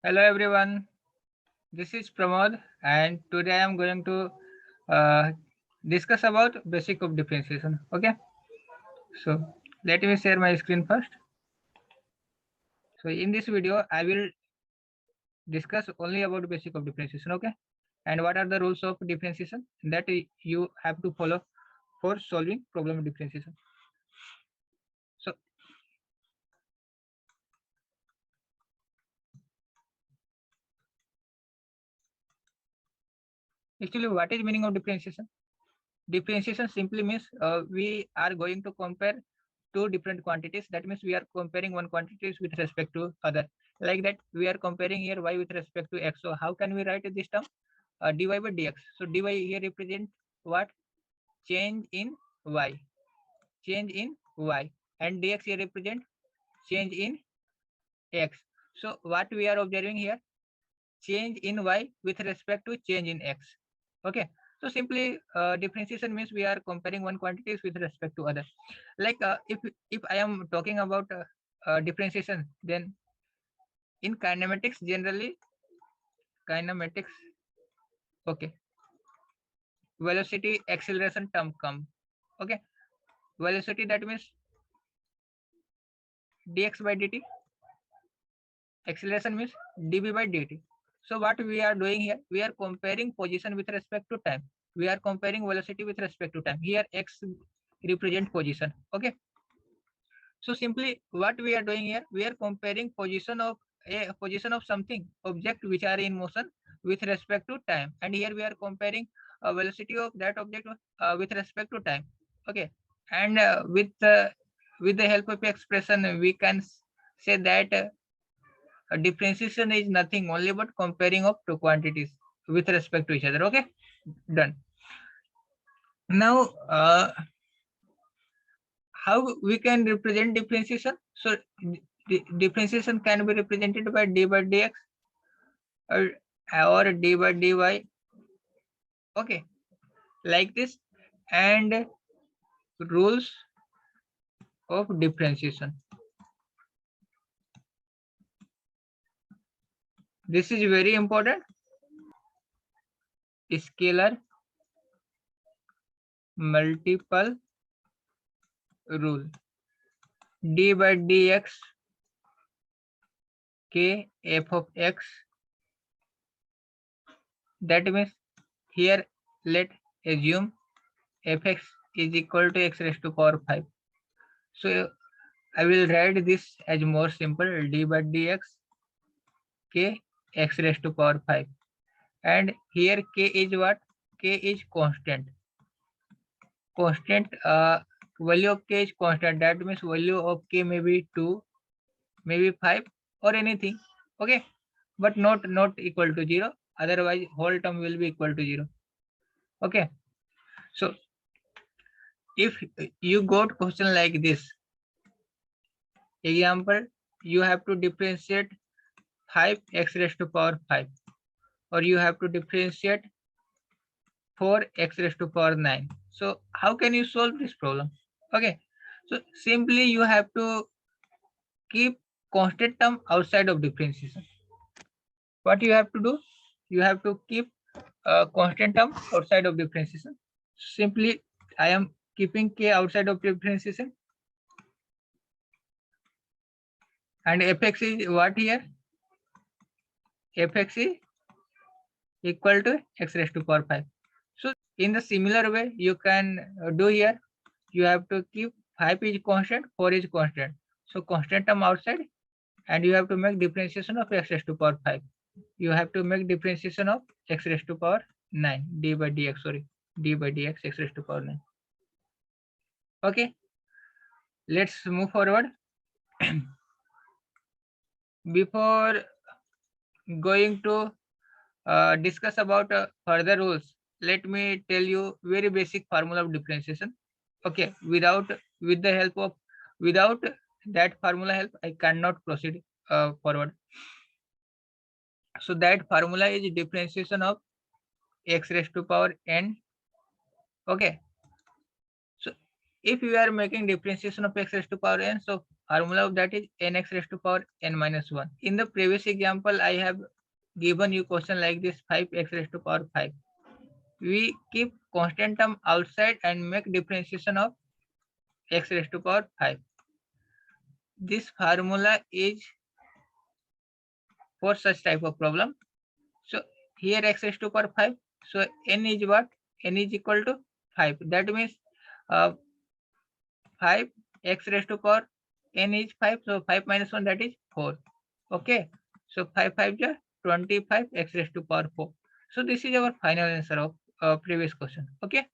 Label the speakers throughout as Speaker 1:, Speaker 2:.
Speaker 1: Hello everyone, this is Pramod and today I am going to uh, discuss about basic of differentiation. Okay, so let me share my screen first. So in this video I will discuss only about basic of differentiation. Okay, and what are the rules of differentiation that you have to follow for solving problem of differentiation. So actually what is meaning of differentiation? Differentiation simply means we are going to compare two different quantities. That means we are comparing one quantities with respect to other. Like that, we are comparing here y with respect to x. So how can we write this term? Dy by dx. So dy here represent what? Change in y. Change in y. And dx here represent change in x. So what we are observing here? Change in y with respect to change in x. Okay, so simply differentiation means we are comparing one quantities with respect to other. Like if I am talking about differentiation, then in kinematics generally, kinematics, okay, velocity acceleration term come. Okay, velocity, that means dx by dt, acceleration means dv by dt. So what we are doing here, we are comparing position with respect to time. We are comparing velocity with respect to time. Here x represent position. Okay, so simply what we are doing here, we are comparing position of something, object which are in motion with respect to time, and here we are comparing velocity of that object with respect to time. Okay, and with the help of expression we can say that differentiation is nothing only but comparing of two quantities with respect to each other. Okay, done. Now how we can represent differentiation? So differentiation can be represented by d by dx or, d by dy. Okay, like this. And rules of differentiation. This is very important. Scalar multiple rule. D by dx k f of x. That means here let assume fx is equal to x raised to power 5. So I will write this as more simple, d by dx k x raised to power 5. And here k is what? K is constant. Constant, value of k is constant. That means value of k may be 2, maybe 5 or anything. Okay, but not equal to 0. Otherwise whole term will be equal to 0. Okay, so if you got question like this, example, you have to differentiate 5x raised to power 5, or you have to differentiate 4x raised to power 9. So how can you solve this problem? Okay, so simply you have to keep constant term outside of differentiation. What you have to do? You have to keep constant term outside of differentiation. Simply I am keeping k outside of differentiation, and fx is what here? Fx is equal to x raised to power 5. So in the similar way you can do here. You have to keep 5 is constant, 4 is constant. So constant term outside, and you have to make differentiation of x raised to power 5. You have to make differentiation of x raised to power 9, d by dx, sorry, d by dx x raised to power 9. Okay, let's move forward. Before going to discuss about further rules, let me tell you very basic formula of differentiation. Okay, with the help of, without that formula help I cannot proceed forward. So that formula is differentiation of x raised to power n. Okay, so if you are making differentiation of x raised to power n, so formula of that is nx raised to power n minus 1. In the previous example, I have given you question like this 5x raised to power 5. We keep constant term outside and make differentiation of x raised to power 5. This formula is for such type of problem. So here x raised to power 5. So n is what? N is equal to 5. That means 5 x raised to power n is 5. So 5 minus 1, that is 4. Okay. So 5 5 is 25 x raised to power 4. So this is our final answer of previous question. Okay.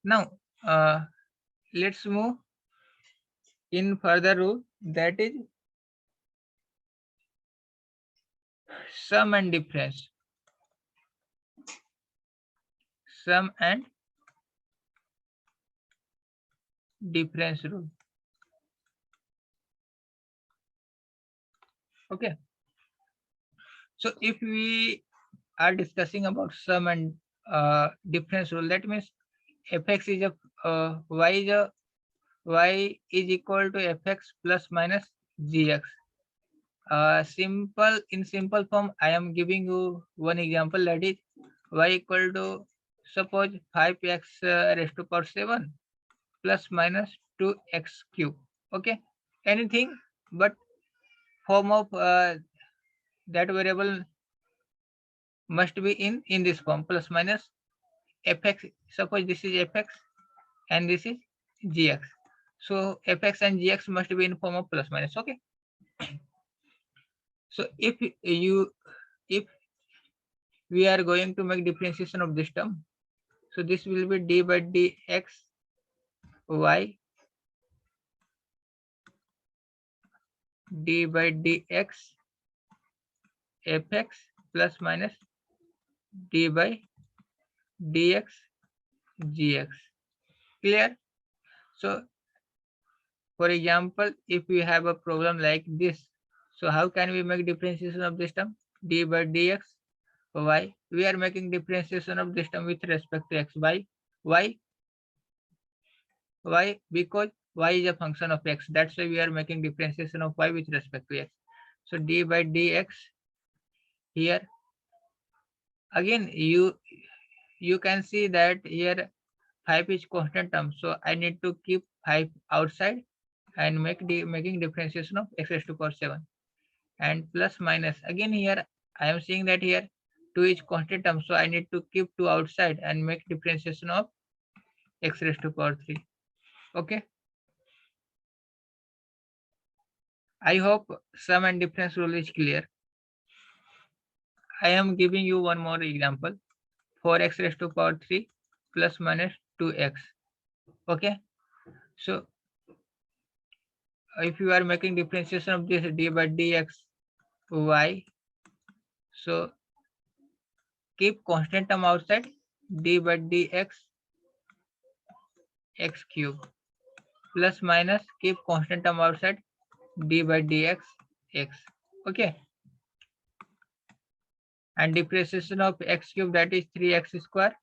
Speaker 1: Now let's move in further rule, that is sum and difference. Sum and difference rule. Okay. So if we are discussing about sum and difference rule, that means fx is a y is equal to fx plus minus gx. In simple form, I am giving you one example, that is y equal to, suppose 5x raised to power 7 plus minus 2x cube. Okay, anything but form of that variable must be in this form, plus minus fx. Suppose this is fx and this is gx. So fx and gx must be in form of plus minus. Okay. So if we are going to make differentiation of this term, so this will be d by dx y d by dx fx plus minus d by dx gx. Clear? So for example, if we have a problem like this, so how can we make differentiation of this term? D by dx y. We are making differentiation of this term with respect to x. Why? Because y is a function of x. That's why we are making differentiation of y with respect to x. So d by dx here. Again, you can see that here 5 is constant term. So I need to keep 5 outside and making differentiation of x raised to power 7. And plus minus, again here I am seeing that here 2 is constant term, so I need to keep 2 outside and make differentiation of x raised to power 3. Okay, I hope sum and difference rule is clear. I am giving you one more example, 4x raised to power 3 plus minus 2x. Okay, so if you are making differentiation of this d by dx y, so keep constant term outside, d by dx x cube, plus minus keep constant term outside, d by dx x. Okay, and differentiation of x cube, that is 3x square,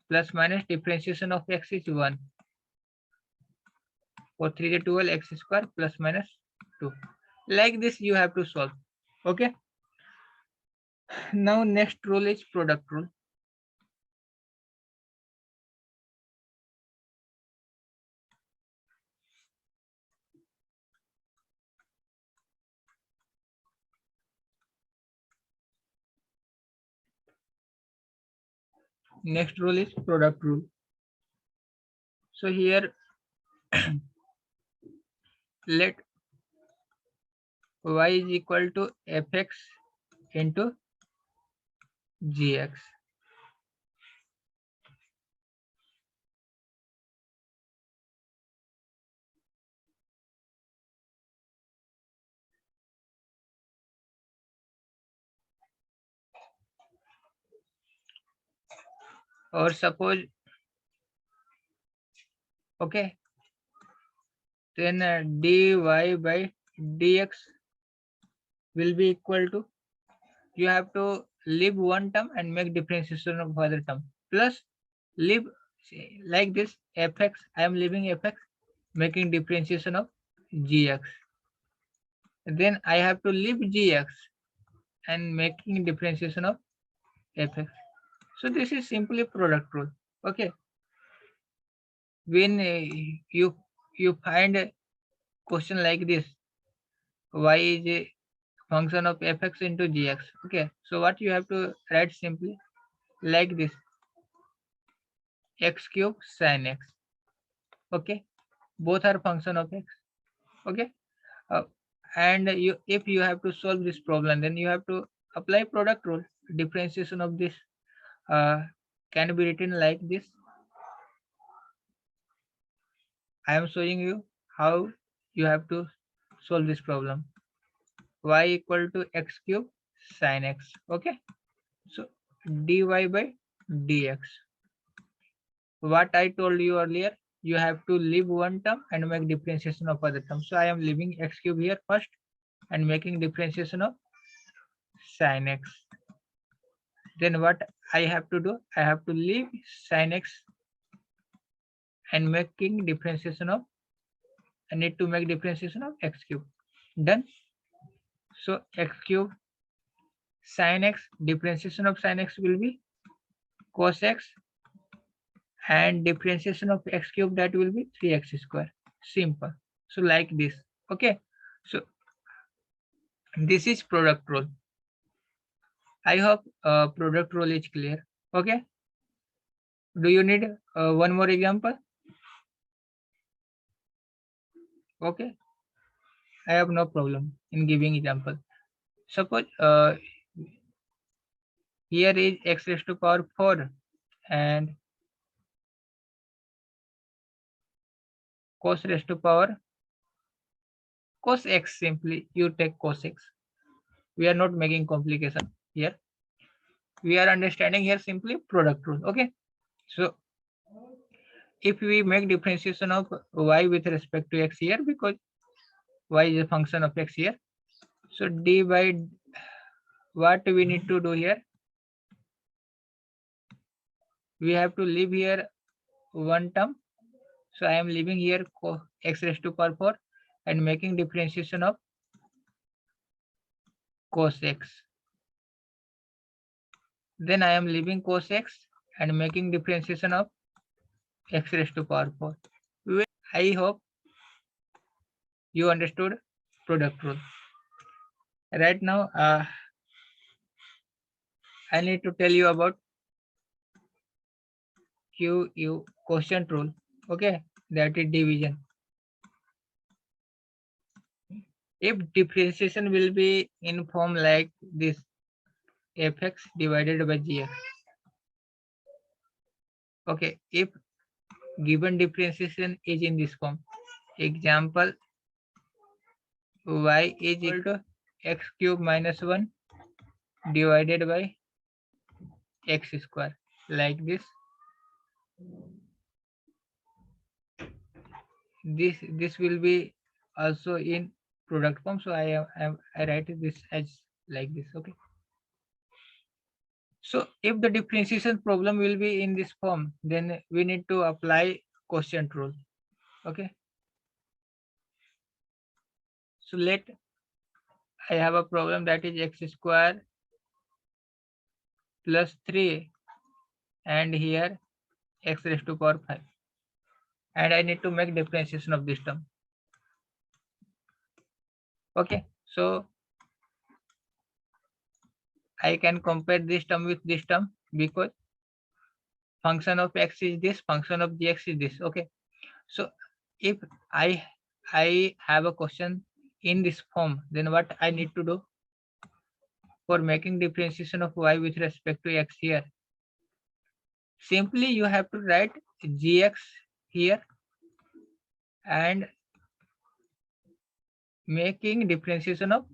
Speaker 1: plus minus differentiation of x is 1. For 3 is 12, x square plus minus 2. Like this you have to solve. Okay, now next rule is product rule. Next rule is product rule. So here let y is equal to fx into gx. Or suppose, okay, then dy by dx will be equal to, you have to leave one term and make differentiation of other term, plus leave like this fx. I am leaving fx, making differentiation of gx. Then I have to leave gx and making differentiation of fx. So this is simply product rule. Okay. When you find a question like this, y is a function of fx into gx. Okay. So what you have to write simply like this, x cube sin x. Okay. Both are function of x. Okay. And if you have to solve this problem, then you have to apply product rule. Differentiation of this can be written like this. I am showing you how you have to solve this problem. Y equal to x cube sin x. Okay. So dy by dx. What I told you earlier, you have to leave one term and make differentiation of other term. So I am leaving x cube here first and making differentiation of sin x. Then what I have to do, I have to leave sin x and making differentiation of, I need to make differentiation of x cube. Done. So x cube sin x, differentiation of sin x will be cos x, and differentiation of x cube, that will be 3x square. Simple. So like this. Okay. So this is product rule. I hope product rule is clear. Okay. Do you need one more example? Okay. I have no problem in giving example. Suppose here is x raised to power 4 and cos raised to power cos x. Simply you take cos x. We are not making complication here. We are understanding here simply product rule. Okay. So if we make differentiation of y with respect to x here, because y is a function of x here, so d by, what we need to do here, we have to leave here one term. So I am leaving here x raised to power 4 and making differentiation of cos x. Then I am leaving cos x and making differentiation of x raised to power 4. I hope you understood product rule. Right now, I need to tell you about QU quotient rule. Okay, that is division. If differentiation will be in form like this, fx divided by gx. Okay, if given differentiation is in this form, example, y is equal to x cube minus 1 divided by x square, like this. This will be also in product form, so I write this as like this. Okay. So if the differentiation problem will be in this form, then we need to apply quotient rule. Okay. So let I have a problem that is x square plus 3 and here x raised to power 5, and I need to make differentiation of this term. Okay. So I can compare this term with this term because function of x is this, function of gx is this. Okay. So if I have a question in this form, then what I need to do for making differentiation of y with respect to x here? Simply you have to write gx here and making differentiation of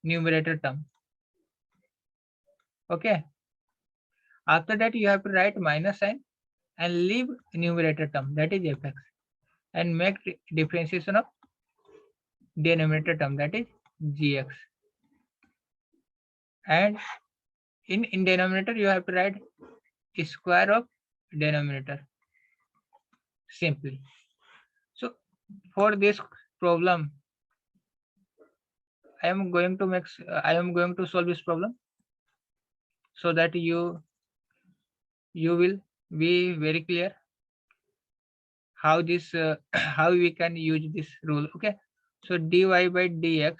Speaker 1: numerator term. Okay. After that you have to write minus sign and leave numerator term, that is fx, and make differentiation of denominator term, that is gx. And in denominator you have to write square of denominator simply. So for this problem, I am going to solve this problem so that you will be very clear how this how we can use this rule. Okay, so dy by dx,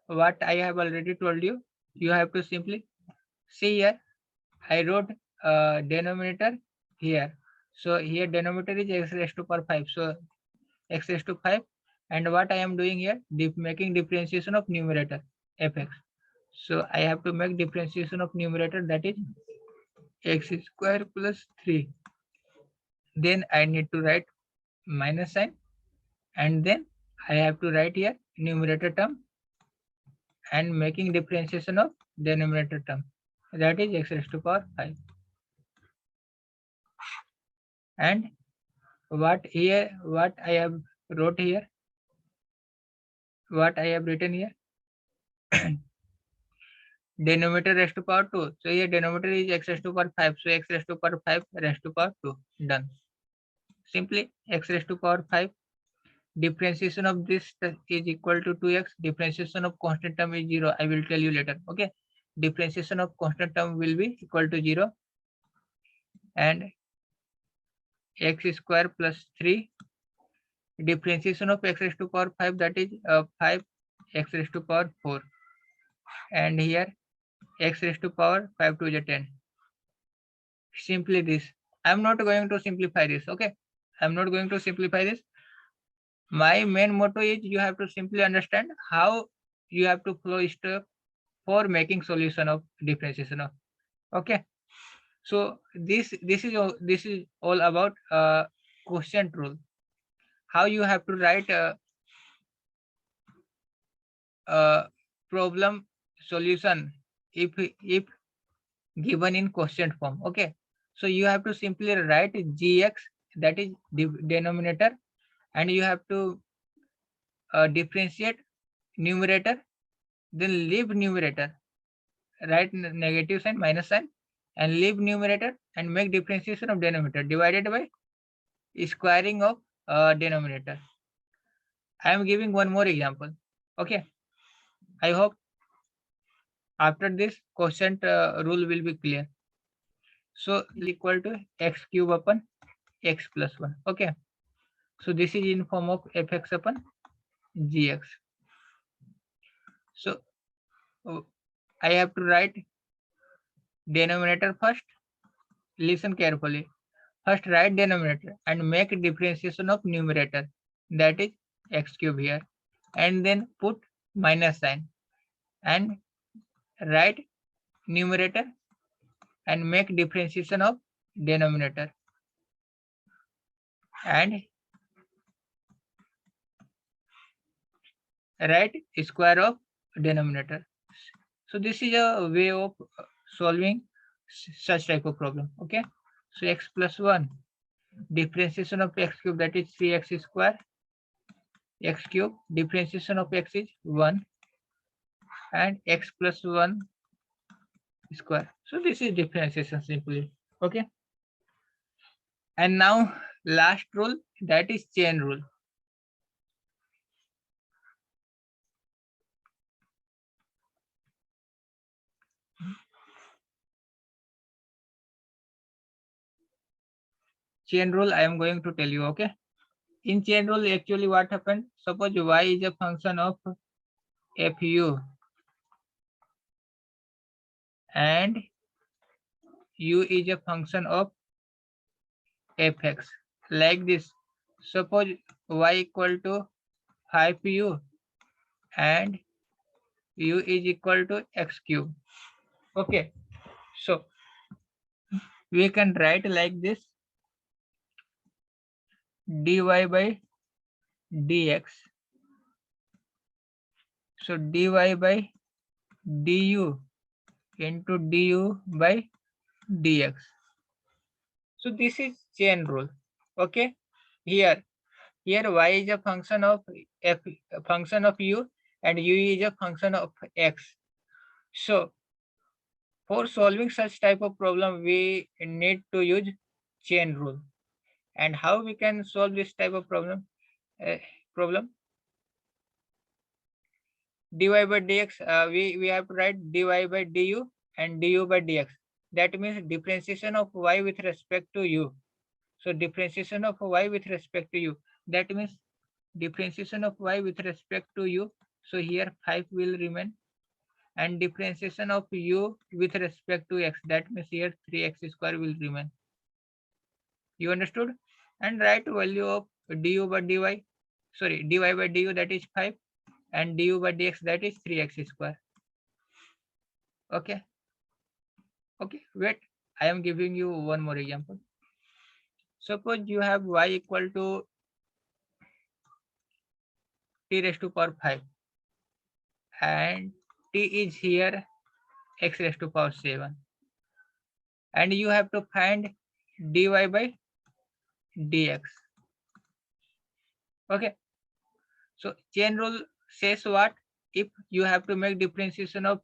Speaker 1: what I have already told you, you have to simply see here. I wrote denominator here, so here denominator is x raised to power 5, so x raised to 5, and what I am doing here, making differentiation of numerator fx, so I have to make differentiation of numerator, that is x square plus 3. Then I need to write minus sign, and then I have to write here numerator term and making differentiation of denominator term, that is x raised to power 5. And what I have wrote here, what I have written here, denominator raised to power 2. So here denominator is x raised to power 5. So x raised to power 5 raised to power 2. Done. Simply x raised to power 5. Differentiation of this is equal to 2x. Differentiation of constant term is 0. I will tell you later. Okay. Differentiation of constant term will be equal to 0. And x square plus 3. Differentiation of x raised to power 5, that is 5 x raised to power 4. And here x raised to power 5 to the 10. Simply this. I'm not going to simplify this. Okay, I'm not going to simplify this. My main motto is you have to simply understand how you have to flow step for making solution of differentiation of. Okay, so this is all about quotient rule. How you have to write a problem solution if given in quotient form. Okay, so you have to simply write gx, that is denominator, and you have to differentiate numerator, then leave numerator, write negative sign, minus sign, and leave numerator and make differentiation of denominator divided by squaring of denominator. I am giving one more example. Okay, I hope after this quotient rule will be clear. So equal to x cube upon x plus 1. Okay, so this is in form of fx upon gx. So I have to write denominator first. Listen carefully. First write denominator and make differentiation of numerator, that is x cube here, and then put minus sign and write numerator and make differentiation of denominator and write square of denominator. So this is a way of solving such type of problem. Okay, so x plus 1, differentiation of x cube, that is 3x square, x cube, differentiation of x is 1, and x plus 1 square. So this is differentiation simply. Okay, and now last rule, that is chain rule. Chain rule I am going to tell you. Okay, in chain rule actually what happened, suppose y is a function of fu and u is a function of fx, like this. Suppose y equal to 5u and u is equal to x cube. Okay, so we can write like this, dy by dx. So dy by du into du by dx. So this is chain rule. Okay, here y is a function of u and u is a function of x. So for solving such type of problem, we need to use chain rule. And how we can solve this type of problem? problem. dy by dx, we have to write dy by du and du by dx. That means differentiation of y with respect to u. So differentiation of y with respect to u. That means differentiation of y with respect to u. So here 5 will remain, and differentiation of u with respect to x. That means here 3x square will remain. You understood? And write value of du by dy. Sorry, dy by du, that is 5, and du by dx, that is 3x square. Okay. Okay. Wait. I am giving you one more example. Suppose you have y equal to t raised to power 5, and t is here x raised to power 7, and you have to find dy by dx. Okay. So chain rule says what? If you have to make differentiation of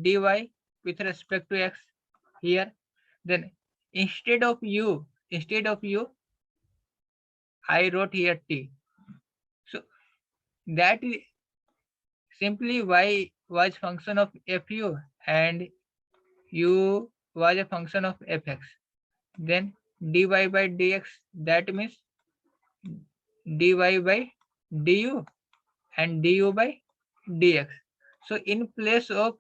Speaker 1: dy with respect to x here, then instead of u, I wrote here t. So that is simply y was function of fu and u was a function of fx. Then dy by dx, that means dy by du and du by dx. So in place of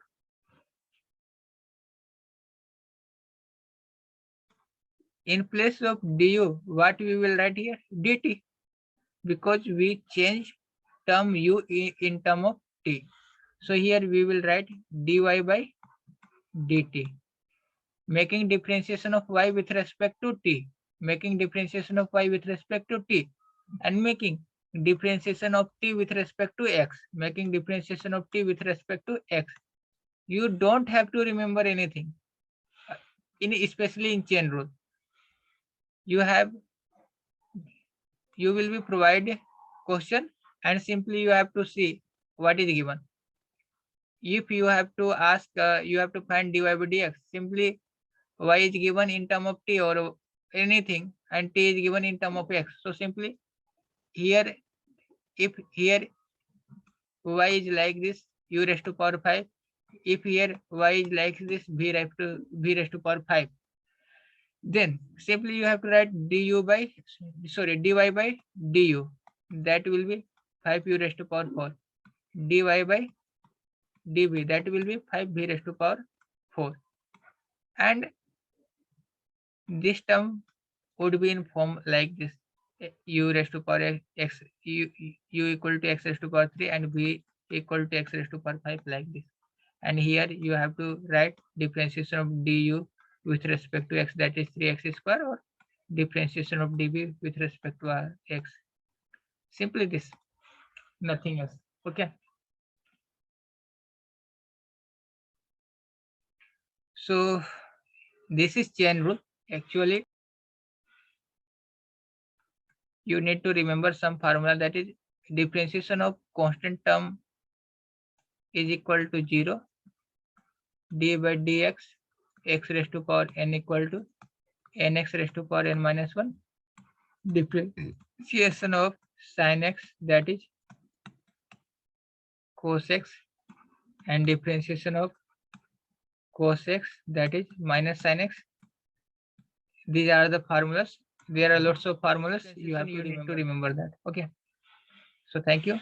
Speaker 1: du, what we will write here? Dt, because we change term u in term of t. So here we will write dy by dt, making differentiation of y with respect to t, making differentiation of y with respect to t, and making differentiation of t with respect to x, making differentiation of t with respect to x. You don't have to remember anything, especially in chain rule. You will be provided question, and simply you have to see what is given. If you have to ask, you have to find dy by dx, simply y is given in term of t or anything, and t is given in term of x. So simply here, if here y is like this, u raised to power 5. If here y is like this, v raised to power 5. Then simply you have to write dy by du. That will be 5u raised to power 4. dy by dv, that will be 5v raised to power 4. And this term would be in form like this: u raised to power x, u equal to x raised to power 3, and v equal to x raised to power 5, like this. And here you have to write differentiation of du with respect to x, that is 3x square, or differentiation of dv with respect to x. Simply this, nothing else. Okay. So this is chain rule. Actually, you need to remember some formula, that is differentiation of constant term is equal to 0, d by dx, x raised to power n equal to nx raised to power n minus 1, differentiation of sin x, that is cos x, and differentiation of cos x, that is minus sin x. These are the formulas. There are lots of formulas. You need to remember that. Okay. So thank you.